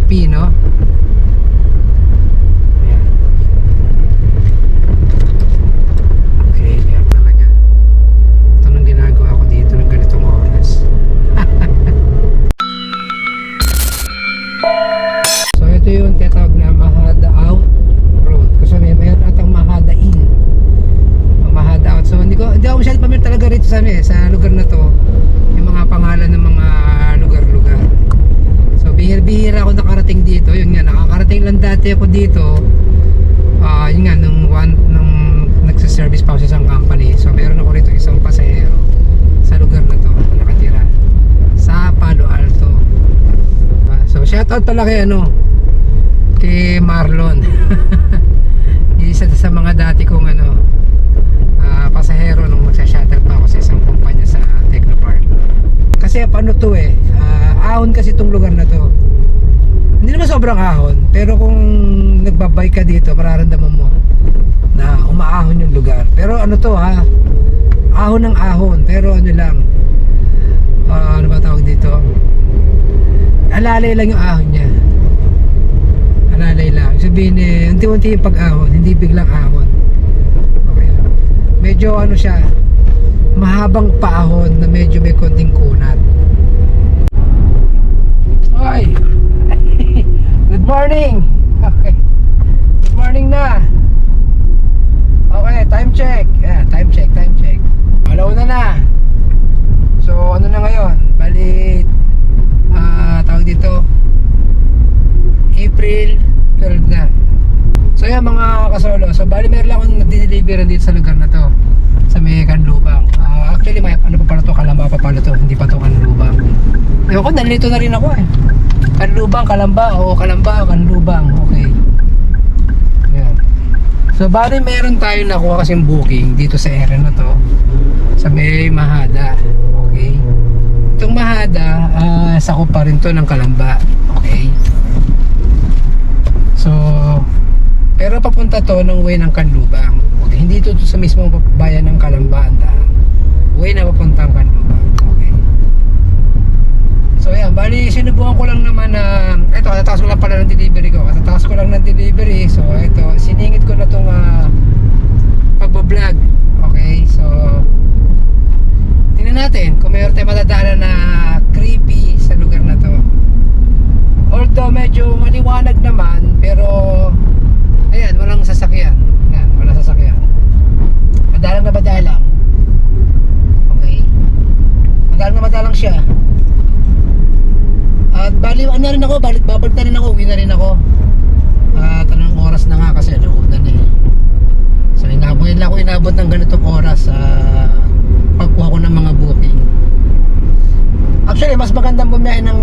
creepy, no? Ayan. Okay, meron talaga. Ito nung ginagawa ko dito ng ganitong oras. So ito yung tinatawag na Mahada Out Road. Kasi mayroon atang Mahada In, Mahada Out. So hindi ako masyadong familiar talaga rito sa lugar na to, yung mga pangalan ng mga lugar-lugar. So bihira ako nakarating dito. Yun nga, nakakarating lang dati ako dito. Yun nga, nung nagsa-service pa ako sa isang company. So meron ako rito isang pasahero sa lugar na to na nakatira sa Palo Alto. So shoutout pala kay Marlon. Isa sa mga dati kong pasahero nung magsa-shuttle pa ako sa isang kumpanya sa Technopark. Kasi paano to ahon kasi itong lugar na to. Hindi naman sobrang ahon, pero kung nagbabike ka dito, mararamdaman mo na umaahon yung lugar. Pero ahon ng ahon, pero ano ba tawag dito? Alalay lang yung ahon niya. Alalay lang. Sabihin unti-unti yung pag-ahon, hindi biglang ahon. Okay. Medyo siya, mahabang paahon na medyo may konting kunat. Hoy! Good morning! Okay. Good morning na! Okay, time check. Yeah, time check. Alauna na. So, ano na ngayon? Bali, tawag dito, April 12 na. So yan mga kasolo. So bali meron lang akong nag-deliver dito sa lugar na to, sa may Kanlubang. Actually may pa pala to, Kalamba pa pala to, hindi pa to Kanlubang. Ewan ko, nalito na rin ako Kanlubang, Kalamba, Kanlubang. Okay. Yan. So bali meron tayo nakuha kasing booking dito sa area na to, sa may Mahada. Okay. Itong Mahada, sakop pa rin to ng Kalamba. Okay. So, pero papunta to ng way ng Kanlubang. Okay. Hindi to sa mismong bayan ng Kalamba. Way na papuntang Kanlubang. Okay. So, yan. Bali, sinubukan ko lang naman na ito, katatakas ko lang pala ng delivery ko. Katatakas ko lang ng delivery. So, ito, siningit ko na itong pagbablog. Okay. So, tingnan natin kung mayroon tayo matadaanan na creepy sa lugar na to. Although medyo maliwanag naman, pero ayan, walang sasakyan. Ayan, walang sasakyan. Madalang na madalang. Okay. Madalang na madalang siya. At bali, babalik na rin ako, uwi na rin ako. At anong oras na nga kasi nauunan So inabot ng ganitong oras pagkuha ko ng mga booking. Actually, mas magandang bumiyahe ng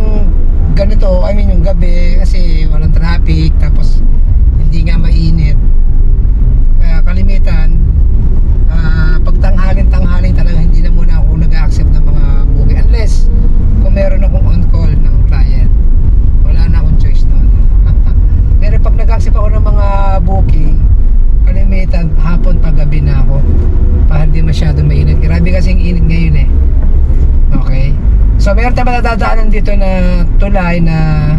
ganito, yung gabi, kasi walang traffic, tapos hindi nga mainit. Kaya kalimitan, pag tanghalin talaga hindi na muna ako nag-accept ng mga booking, unless kung meron akong on-call ng client. Wala na akong choice noon. Pero pag nag-accept ako ng mga booking, kalimitan hapon pag gabi na ako, para hindi masyadong mainit. Grabe kasing init ngayon Okay. So meron tayo matadaanan dito na tulay na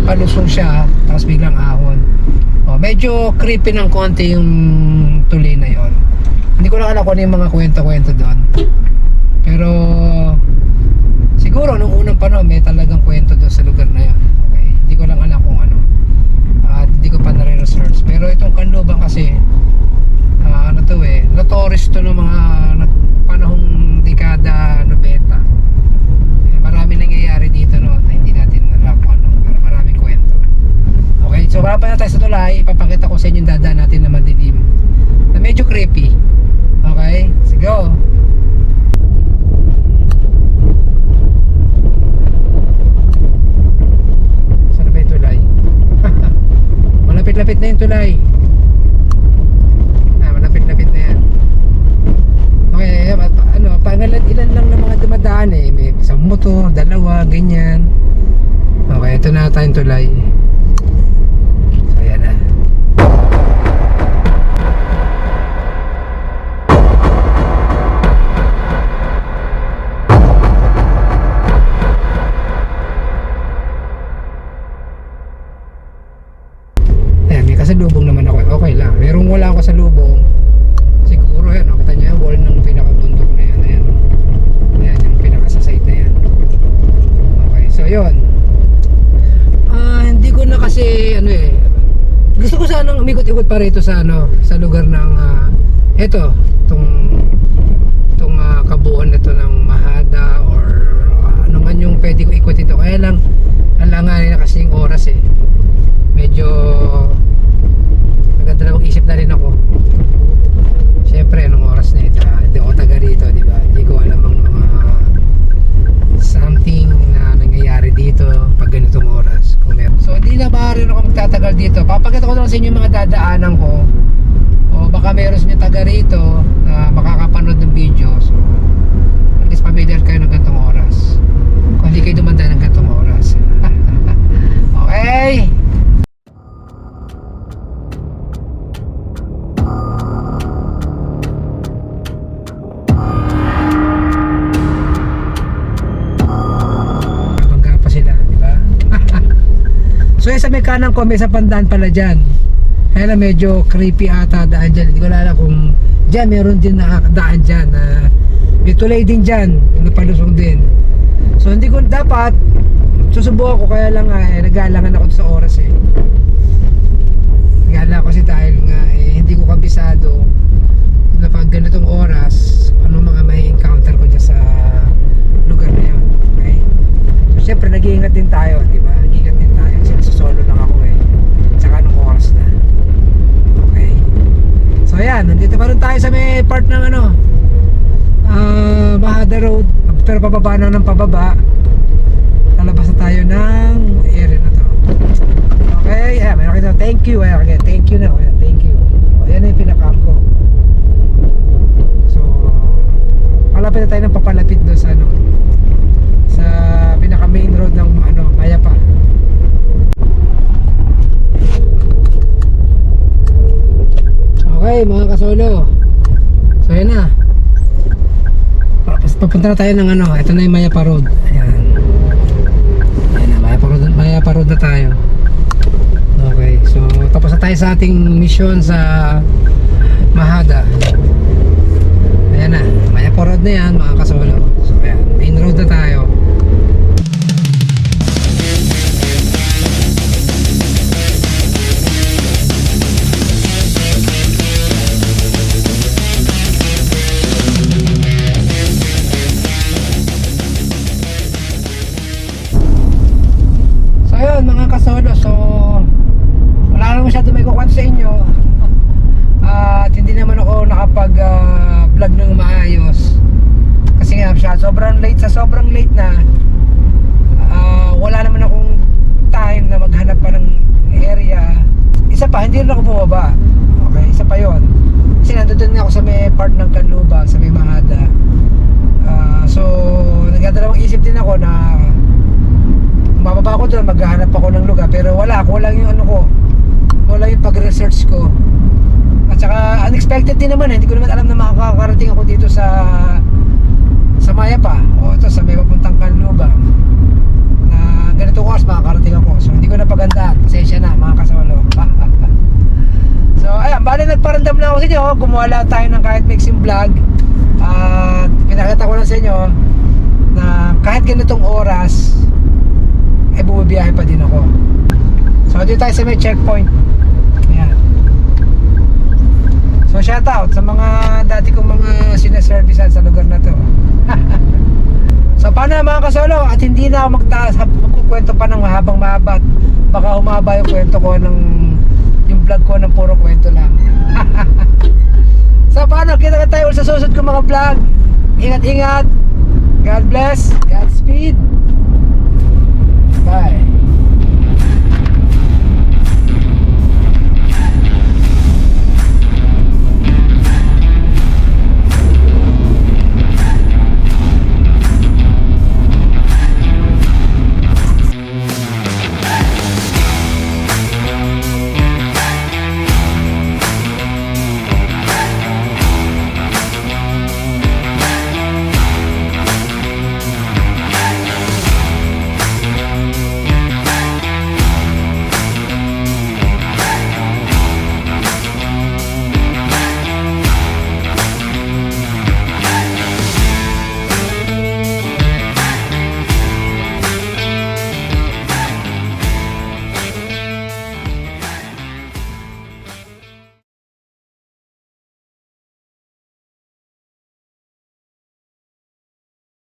palusong siya, tapos biglang ahon. Medyo creepy ng konti yung tulay na yon. Hindi ko lang alam kung ano yung mga kwento-kwento doon. Pero siguro nung unang panahon may talagang kwento doon sa lugar na yon. Okay. Hindi ko lang alam kung ano. At hindi ko pa nare-research. Pero itong Kanlubang kasi notorious to ng mga panahong dekada 90. Marami nangyayari dito na hindi natin alam kung ano, pero maraming kwento. Okay, so wala pa na tayo sa tulay. Ipapakita ko sa inyo yung dadaan natin na madilim, na medyo creepy. Okay, let's go. Saan na ba yung tulay? Malapit-lapit na yung tulay. Malapit-lapit na yan. Okay, ilan lang ng mga dumadaan may isang motor, dalawa, ganyan. Okay, ito na tayong tulay. So ayan na. pasalubong, siguro yan, nakita niyo yung wall ng pinakabundok na yan. Ayan, ayan yung pinaka sa side na yan. Okay, so yun. Hindi ko na kasi ano eh, gusto ko sanang umikot-ikot pa rito sa ano, sa lugar ng eto, itong kabuuan nito ng Mahada or ano man yung pwede ko ikot ito. Kaya lang alanganin na kasi yung oras eh. Medyo nagdadalawang isip na rin ako. Siyempre anong oras na ito, hindi ako taga rito, di ba? Hindi ko alam ang mga something na nangyayari dito pag ganitong oras. So hindi na maaari ako magtatagal dito. Papakita ko lang sa inyo yung mga dadaanan ko. O baka meron sa inyo taga rito na makakapanood ng video. So at least familiar kayo ng ganitong oras. Kung hindi kayo dumanda ng ganitong oras. Okay. Bangga pa sila, di ba? So yung sa may kanan ko, may sa pandaan pala dyan. Kaya lang medyo creepy ata daan dyan. Hindi ko alam kung dyan meron din nakakadaan dyan na may tulay din dyan, napalusong din. So hindi ko dapat, susubukan ko, kaya lang nag-aalangan ako sa oras eh. Nag-aalangan ako kasi dahil nga hindi ko kabisado na pag ganitong oras ano mga may encounter ko dyan sa lugar na yun. Okay? So syempre nag-iingat din tayo, di ba? Nag-iingat din tayo kasi nasasolo lang ako eh. Tsaka anong oras na. Okay? So ayan, nandito pa rin tayo sa may part ng ano Mahada Road, pero pababa na ng pababa. Lalabas na tayo ng area na to. Okay, ayan, may nakita, thank you, ayan, okay, thank you na, ayan, thank you. O, ayan na yung pinaka-camp ko. So palapit na tayo ng papalapit doon sa ano, sa pinaka main road ng ano, Mayapa. Okay mga kasolo, so ayan na, papunta na tayo ng ano, ito na yung Mayapa Road. Ayan, ayan na, Mayapa Road na tayo. Okay, so tapos na tayo sa ating mission sa Mahada. Ayan na, Mayapa Road na yan mga kasolo. So ayan, main road na tayo. Ayun mga kasolo, so wala naman masyado may kukwento sa inyo at hindi naman ako nakapag vlog ng maayos kasi nga siya sobrang late na wala naman akong time na maghanap pa ng area. Isa pa, hindi rin ako bumaba. Okay, isa pa yon kasi nandun nga ako sa may part ng Canlubang, sa may Mahada. So nagdadalawang isip din ako na bababa ko doon, maghahanap ako ng lugar, pero wala yung ano ko, wala yung pag-research ko. At saka unexpected din naman, hindi ko naman alam na makakarating ako dito sa Mayapa, o ito sa may papuntang Canlubang na ganito oras makakarating ako. So hindi ko napagandaan, pasensya na mga kasolo. So ayan, bali nagparandam na ako sa inyo, gumawa lang tayo ng kahit mixing vlog at pinakita ko lang sa inyo na kahit ganitong oras ay bumibiyahe pa din ako. So dito tayo sa may checkpoint. Ayan. So shout out sa mga dati kong mga sinaservicean sa lugar na to. So paano mga kasolo, at hindi na ako magkukwento pa ng mahabang mahaba, baka humaba yung kwento ko ng yung vlog ko ng puro kwento lang. So paano, kita tayo sa susunod kong mga vlog. Ingat-ingat. God bless, Godspeed.